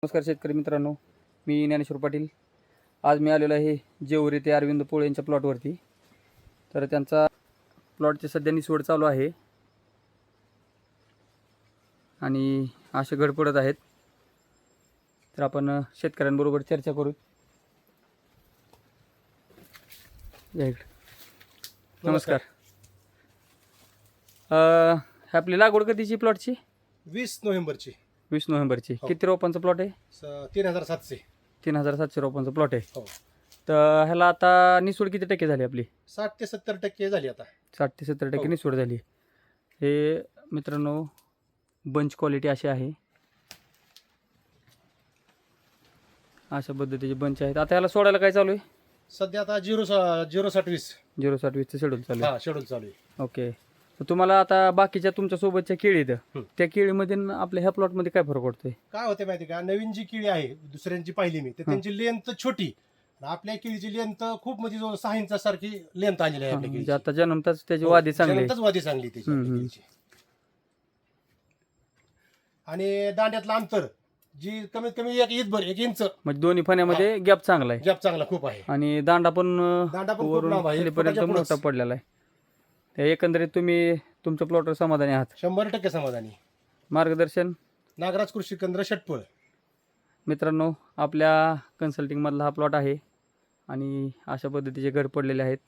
नमस्कार शेतकरी मित्रांनो, मी ज्ञानेश्वर पाटील. आज मी आलेलो आहे जेवरी ते अरविंद पोळे यांच्या प्लॉटवरती. तर त्यांचा प्लॉटची सध्या निसवड चालू आहे आणि असे घड पडत आहेत. तर आपण शेतकऱ्यांबरोबर चर्चा करू. नमस्कार. आपली लागवड कधीची प्लॉटची? 20 नोव्हेंबरची. 20 नोव्हेंबरची. किती रोपांचा प्लॉट आहे? 3700. 3700 रोपांचा प्लॉट आहे. हो. तर ह्याला आता निसवड किती टक्के झाली आपली? 60 ते 70% झाली आता. 60 ते 70% निसवड झाली. हे मित्रांनो बंच क्वालिटी अशी आहे. अशा पद्धतीचे बंच आहेत. आता ह्याला सोडायला काय चालू आहे? सध्या आता 06020 06020चं शेड्यूल चालू आहे. शेड्यूल चालू आहे. ओके. तर तुम्हाला आता बाकीच्या तुमच्या सोबतच्या केळी आहेत, त्या केळीमध्ये आणि आपल्या ह्या प्लॉटमध्ये काय फरक पडतोय? काय होते माहिती का, नवीन जी केळी आहे दुसऱ्यांची पाहिली मी तर त्यांची लेंथ छोटी, आपल्या केळीची लेंथ खूप म्हणजे 6 इंचासारखी लेंथ आलेली आहे आपल्या म्हणजे केळीची. आता जन्मताच त्याची वादी चांगली आहे. जन्मताच वादी चांगली त्याची आपल्या केळीची. आणि दांड्यातलं अंतर जी कमीत कमी 1 इंच म्हणजे दोन्ही फण्यामध्ये गॅप चांगला आहे गॅप चांगला खूप आहे. आणि दांडा पण खूप वरून लांब आहे. खालीपर्यंत फुटाच्या मोठा पुढंच. पडलेला आहे. त्या एकंदरीत तुम्ही तुमच्या प्लॉटवर समाधानी आहात? 100% समाधानी. मार्गदर्शन नागराज कृषी केंद्र षटपळ. मित्रांनो, आपल्या कन्सल्टिंगमधला हा प्लॉट आहे आणि अशा पद्धतीचे घड पडलेले आहेत.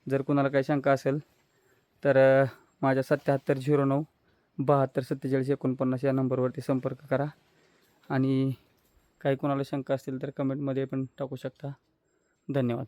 जर कुणाला काही शंका असेल तर माझ्या 7709 72 47 49 या नंबरवरती संपर्क करा आणि काही कुणाला शंका असतील तर कमेंटमध्ये पण टाकू शकता. धन्यवाद.